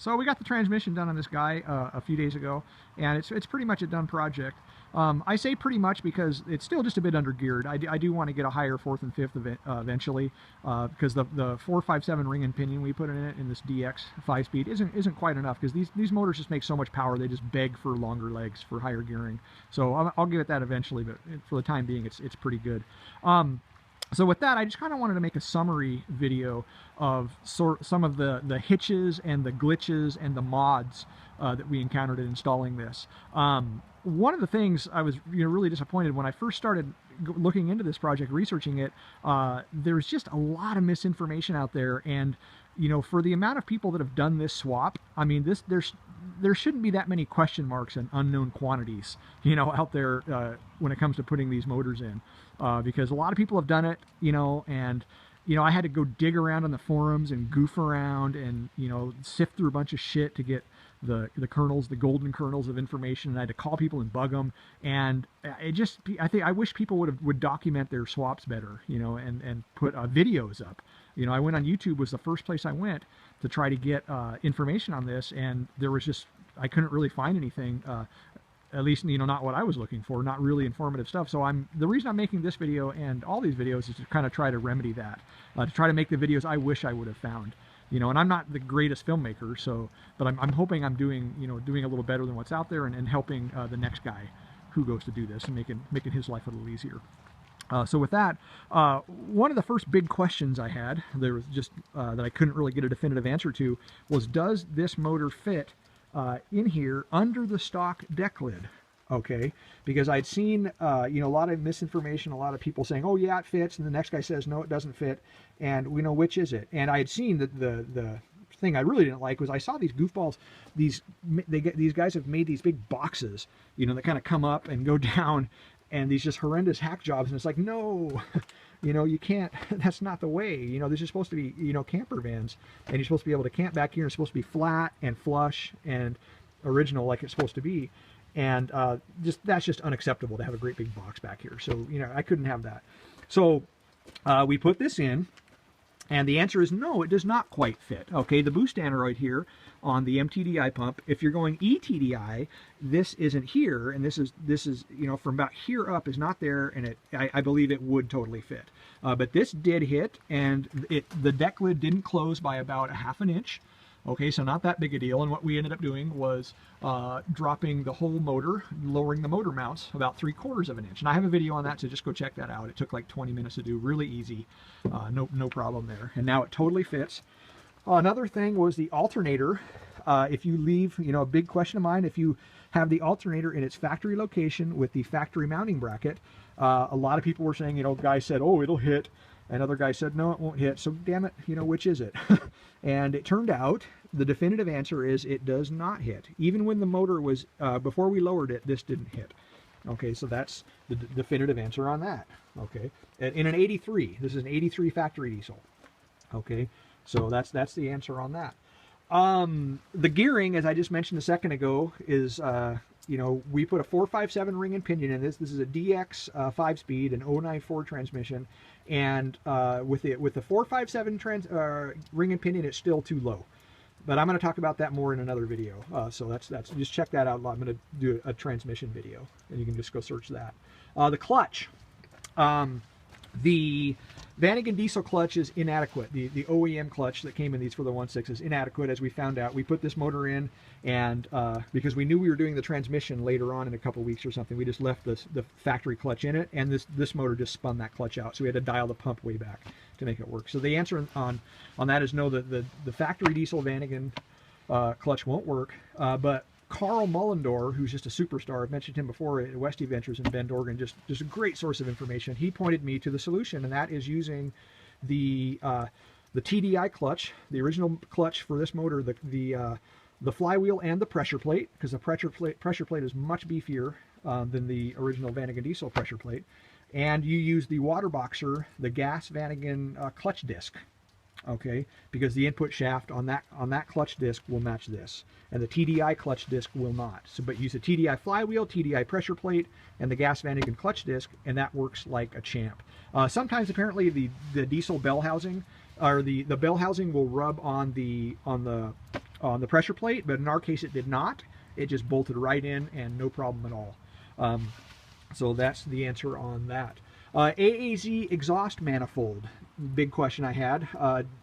So we got the transmission done on this guy a few days ago, and it's pretty much a done project. I say pretty much because it's still just a bit under geared. I do want to get a higher fourth and fifth eventually, because the 457 ring and pinion we put in it in this DX 5-speed isn't quite enough, because these motors just make so much power they just beg for longer legs for higher gearing. So I'll give it that eventually, but for the time being it's pretty good. So with that, I just kind of wanted to make a summary video of some of the hitches and the glitches and the mods that we encountered in installing this. One of the things I was really disappointed when I first started looking into this project, researching it, there's just a lot of misinformation out there, and for the amount of people that have done this swap, I mean, there shouldn't be that many question marks and unknown quantities, out there when it comes to putting these motors in, because a lot of people have done it, and I had to go dig around on the forums and goof around and sift through a bunch of shit to get the kernels, the golden kernels of information, and I had to call people and bug them, and I wish people would document their swaps better, and put videos up. I went on YouTube, was the first place I went to try to get information on this, and there was I couldn't really find anything, at least not what I was looking for, not really informative stuff. So the reason I'm making this video and all these videos is to kind of try to remedy that, to try to make the videos I wish I would have found. And I'm not the greatest filmmaker, but I'm hoping I'm doing a little better than what's out there, and helping the next guy who goes to do this and making his life a little easier. So with that, one of the first big questions I had, there was just that I couldn't really get a definitive answer to, was does this motor fit in here under the stock deck lid? Okay, because I'd seen a lot of misinformation, a lot of people saying, oh yeah, it fits, and the next guy says no, it doesn't fit, and we know which is it. And I had seen that the thing I really didn't like was I saw these goofballs, these guys have made these big boxes, that kind of come up and go down, and these just horrendous hack jobs, and it's like, no, you can't, that's not the way. This is supposed to be, camper vans, and you're supposed to be able to camp back here, and it's supposed to be flat and flush and original like it's supposed to be. And that's just unacceptable to have a great big box back here. So, I couldn't have that. So we put this in, and the answer is no, it does not quite fit. Okay, the boost aneroid here on the MTDI pump, if you're going ETDI, this isn't here, and this is from about here up is not there, and I believe it would totally fit. But this did hit, and the deck lid didn't close by about a ½ inch. Okay, so not that big a deal, and what we ended up doing was dropping the whole motor, lowering the motor mounts about 3/4 of an inch. And I have a video on that, so just go check that out. It took like 20 minutes to do, really easy, no problem there. And now it totally fits. Another thing was the alternator. If you leave, a big question of mine, if you have the alternator in its factory location with the factory mounting bracket, a lot of people were saying, guys said, oh, it'll hit. Another guy said, no, it won't hit. So damn it, which is it? And it turned out the definitive answer is it does not hit. Even when the motor was, before we lowered it, this didn't hit. Okay, so that's the definitive answer on that. Okay, in an 83, this is an 83 factory diesel. Okay, so that's the answer on that. The gearing, as I just mentioned a second ago, is we put a 457 ring and pinion in this. This is a DX 5-speed, an 094 transmission, and with the 457 ring and pinion, it's still too low. But I'm going to talk about that more in another video. So that's just check that out. I'm going to do a transmission video, and you can just go search that. The clutch. The Vanagon diesel clutch is inadequate. The OEM clutch that came in these for the 1.6 is inadequate, as we found out. We put this motor in, and because we knew we were doing the transmission later on in a couple weeks or something, we just left the factory clutch in it, and this motor just spun that clutch out. So we had to dial the pump way back to make it work. So the answer on that is no. The factory diesel Vanagon clutch won't work, but Carl Mullendor, who's just a superstar, I've mentioned him before at Westy Ventures in Bend, Oregon, just a great source of information. He pointed me to the solution, and that is using the TDI clutch, the original clutch for this motor, the flywheel and the pressure plate, because the pressure plate is much beefier than the original Vanagon diesel pressure plate. And you use the water boxer, the gas Vanagon clutch disc. Okay, because the input shaft on that clutch disc will match this, and the TDI clutch disc will not. So, but use the TDI flywheel, TDI pressure plate, and the gas Vanagon clutch disc, and that works like a champ. Sometimes apparently the diesel bell housing, or the bell housing will rub on the on the pressure plate, but in our case it did not. It just bolted right in and no problem at all. So that's the answer on that. AAZ exhaust manifold, big question I had.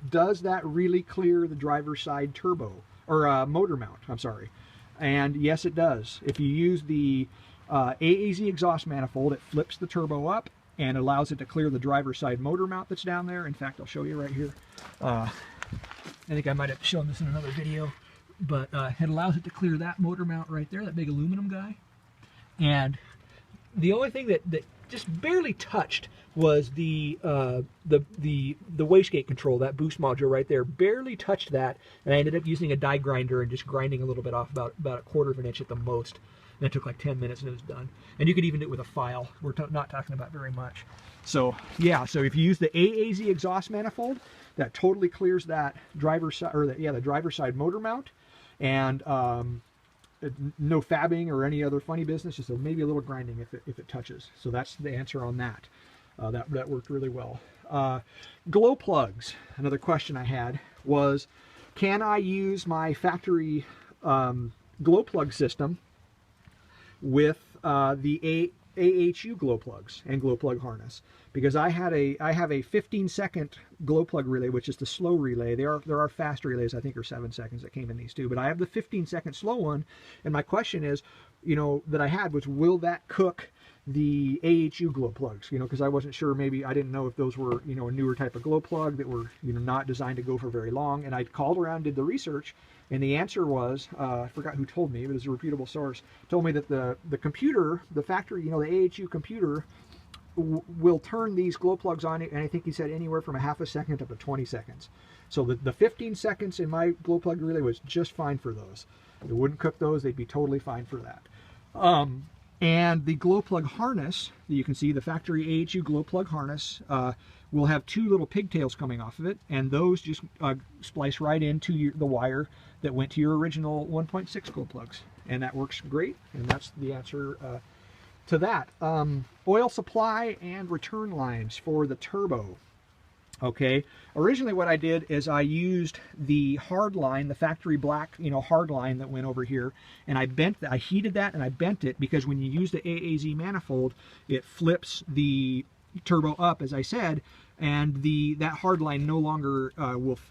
Does that really clear the driver's side turbo, or motor mount, I'm sorry. And yes, it does. If you use the AAZ exhaust manifold, it flips the turbo up and allows it to clear the driver's side motor mount that's down there. In fact, I'll show you right here. I think I might have shown this in another video, but it allows it to clear that motor mount right there, that big aluminum guy. And the only thing that just barely touched was the wastegate control, that boost module right there. Barely touched that, and I ended up using a die grinder and just grinding a little bit off, about 1/4 of an inch at the most. And it took like 10 minutes and it was done. And you could even do it with a file. We're not talking about very much. So yeah, so if you use the AAZ exhaust manifold, that totally clears that driver's side, or the driver's side motor mount, and no fabbing or any other funny business, just maybe a little grinding if it touches. So that's the answer on that. That worked really well. Glow plugs, another question I had was, can I use my factory glow plug system with the AHU glow plugs and glow plug harness? Because I have a 15-second glow plug relay, which is the slow relay. There are fast relays, I think, are 7 seconds that came in these too, but I have the 15-second slow one. And my question is, that I had was, will that cook the AHU glow plugs? Because I wasn't sure, maybe I didn't know if those were, a newer type of glow plug that were, not designed to go for very long. And I called around, did the research, and the answer was, I forgot who told me, but it's a reputable source, told me that the computer, the factory, the AHU computer, will turn these glow plugs on, and I think he said anywhere from a half a second up to 20 seconds. So the 15 seconds in my glow plug relay was just fine for those. It wouldn't cook those, they'd be totally fine for that. And the glow plug harness, you can see the factory AHU glow plug harness, will have 2 little pigtails coming off of it, and those just splice right into the wire that went to your original 1.6 glow plugs. And that works great, and that's the answer to that. Oil supply and return lines for the turbo. Okay, originally what I did is I used the hard line, the factory black, hard line that went over here, and I heated that and I bent it, because when you use the AAZ manifold, it flips the turbo up, as I said, and that hard line no longer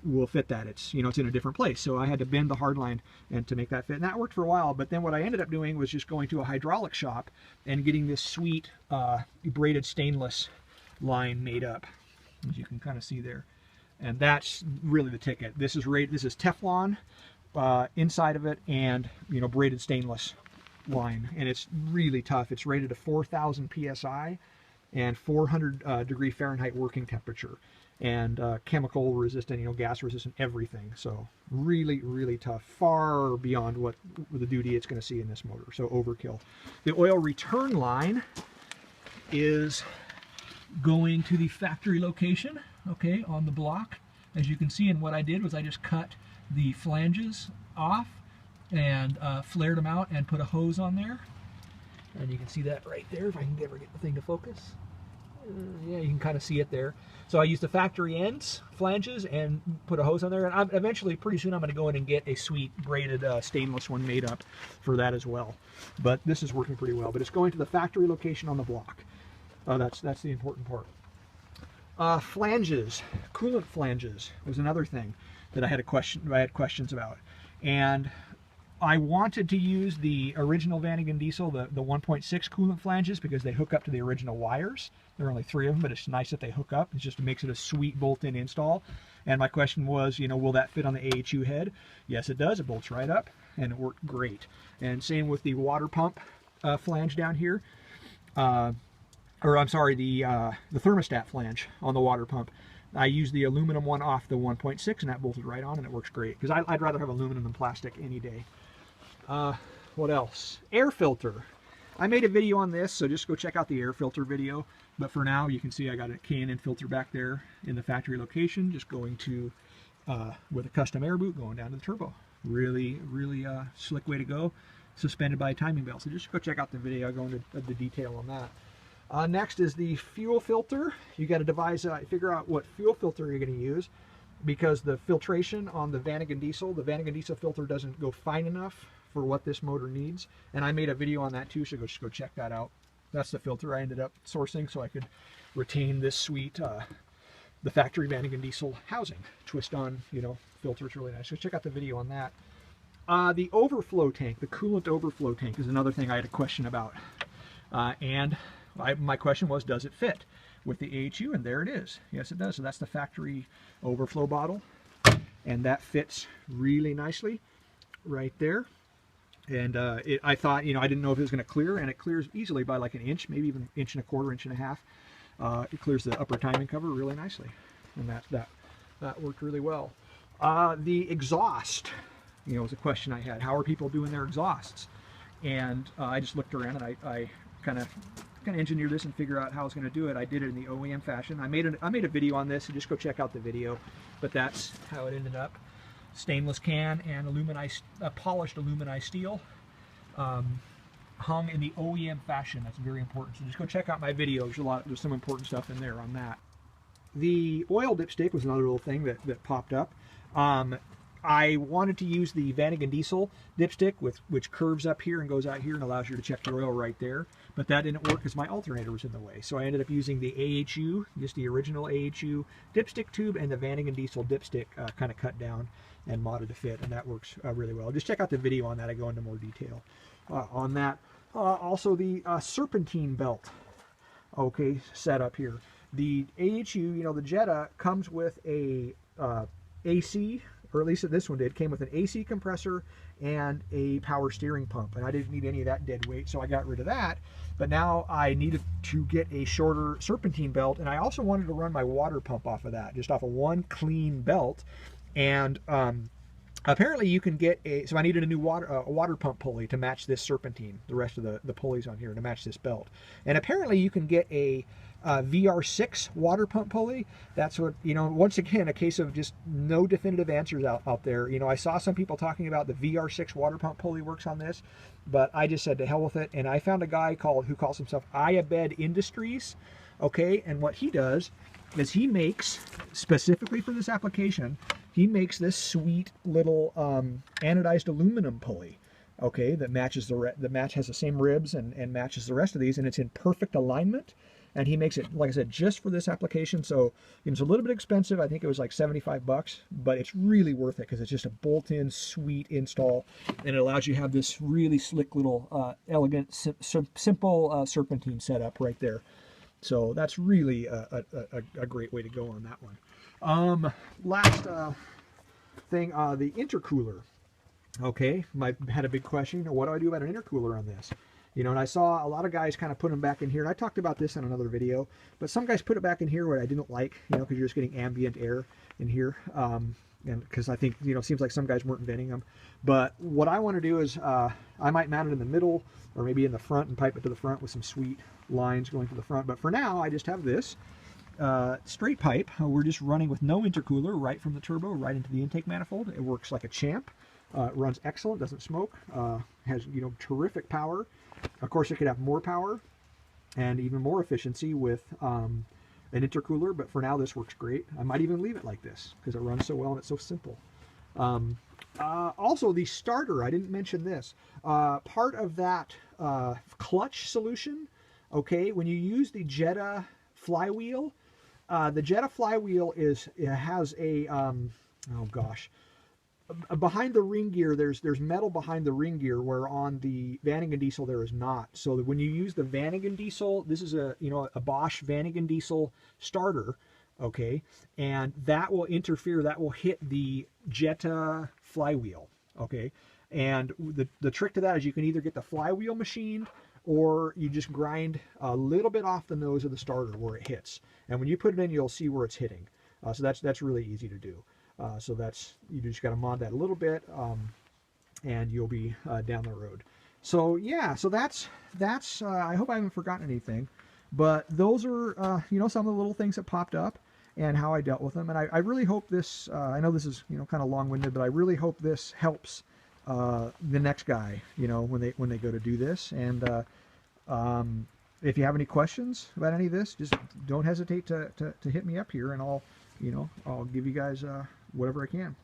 will fit that. It's it's in a different place, so I had to bend the hard line and to make that fit, and that worked for a while. But then what I ended up doing was just going to a hydraulic shop and getting this sweet braided stainless line made up, as you can kind of see there. And that's really the ticket. This is Teflon inside of it, and braided stainless line, and it's really tough. It's rated to 4,000 psi and 400 degree Fahrenheit working temperature, and chemical resistant, gas resistant, everything. So really, really tough, far beyond what the duty it's going to see in this motor. So overkill. The oil return line is going to the factory location, okay, on the block. As you can see, and what I did was I just cut the flanges off and flared them out and put a hose on there. And you can see that right there, if I can ever get the thing to focus. Yeah, you can kind of see it there. So I used the factory ends, flanges, and put a hose on there. And eventually, pretty soon, I'm going to go in and get a sweet braided stainless one made up for that as well. But this is working pretty well. But it's going to the factory location on the block. That's the important part. Flanges, coolant flanges was another thing that I had questions about. And I wanted to use the original Vanagon Diesel, the 1.6 coolant flanges, because they hook up to the original wires. There are only 3 of them, but it's nice that they hook up. It just makes it a sweet bolt-in install. And my question was, will that fit on the AHU head? Yes, it does. It bolts right up, and it worked great. And same with the water pump flange down here. Or I'm sorry, the thermostat flange on the water pump. I used the aluminum one off the 1.6, and that bolted right on, and it works great. Because I'd rather have aluminum than plastic any day. What else? Air filter. I made a video on this, so just go check out the air filter video. But for now, you can see I got a K&N filter back there in the factory location, just going to, with a custom air boot, going down to the turbo. Really, really slick way to go. Suspended by a timing belt. So just go check out the video. I'll go into the detail on that. Next is the fuel filter. You got to figure out what fuel filter you're going to use. because the filtration on the Vanagon Diesel filter doesn't go fine enough for what this motor needs. And I made a video on that too, so just go check that out. That's the filter I ended up sourcing so I could retain this sweet, the factory Vanagon Diesel housing. Twist on, you know, filter. It's really nice. So check out the video on that. The overflow tank, the coolant overflow tank, is another thing I had a question about. My question was, does it fit with the AHU? And there it is. Yes, it does. So that's the factory overflow bottle. And that fits really nicely right there. And I thought, you know, I didn't know if it was going to clear, and it clears easily by like an inch, maybe even inch and a quarter, inch and a half. It clears the upper timing cover really nicely. And that worked really well. The exhaust, you know, was a question I had. How are people doing their exhausts? And I just looked around and I kind of engineer this and figure out how I was going to do it. I did it in the OEM fashion. I made a video on this, so just go check out the video. But that's how it ended up. Stainless can and polished aluminized steel, hung in the OEM fashion. That's very important. So just go check out my video. There's some important stuff in there on that. The oil dipstick was another little thing that popped up. I wanted to use the Vanagon Diesel dipstick, which curves up here and goes out here and allows you to check your oil right there. But that didn't work because my alternator was in the way. So I ended up using the AHU, just the original AHU dipstick tube, and the Vanagon Diesel dipstick kind of cut down and modded to fit, and that works really well. Just check out the video on that. I go into more detail on that. Also the Serpentine belt, okay, set up here. The AHU, you know, the Jetta comes with a AC, or at least this one did, came with an AC compressor and a power steering pump, and I didn't need any of that dead weight, so I got rid of that. But now I needed to get a shorter Serpentine belt, and I also wanted to run my water pump off of that, just off of one clean belt. And apparently you can get so I needed a new water pump pulley to match this Serpentine, the rest of the pulleys on here to match this belt. And apparently you can get a VR6 water pump pulley. That's what, you know, once again, a case of just no definitive answers out there. You know, I saw some people talking about the VR6 water pump pulley works on this, but I just said to hell with it. And I found a guy who calls himself Iabed Industries, okay, and what he does is he makes, specifically for this application, he makes this sweet little anodized aluminum pulley, okay, that matches has the same ribs and matches the rest of these, and it's in perfect alignment. And he makes it, like I said, just for this application. So it's a little bit expensive. I think it was like 75 bucks, but it's really worth it because it's just a bolt-in sweet install, and it allows you to have this really slick little elegant, simple Serpentine setup right there. So that's really a great way to go on that one. Last thing, the intercooler. Okay, I had a big question. What do I do about an intercooler on this? You know, and I saw a lot of guys kind of put them back in here, and I talked about this in another video, but some guys put it back in here where I didn't like, you know, because you're just getting ambient air in here, and because I think, you know, it seems like some guys weren't venting them. But what I want to do is I might mount it in the middle or maybe in the front and pipe it to the front with some sweet lines going to the front. But for now, I just have this straight pipe. We're just running with no intercooler right from the turbo right into the intake manifold. It works like a champ. It runs excellent, doesn't smoke, has, you know, terrific power. Of course, it could have more power and even more efficiency with an intercooler, but for now this works great. I might even leave it like this because it runs so well and it's so simple. Also, the starter, I didn't mention this. Part of that clutch solution, okay, when you use the Jetta flywheel, has a, oh gosh, behind the ring gear, there's metal behind the ring gear, where on the Vanagon Diesel there is not. So that when you use the Vanagon Diesel, this is a Bosch Vanagon Diesel starter, okay, and that will interfere, that will hit the Jetta flywheel, okay. And the trick to that is you can either get the flywheel machined, or you just grind a little bit off the nose of the starter where it hits. And when you put it in, you'll see where it's hitting. So that's really easy to do. So you just got to mod that a little bit, and you'll be down the road. So yeah, so that's I hope I haven't forgotten anything, but those are some of the little things that popped up and how I dealt with them. And I really hope this, I know this is kind of long-winded, but I really hope this helps the next guy when they go to do this. And if you have any questions about any of this, just don't hesitate to hit me up here, and you know, I'll give you guys whatever I can.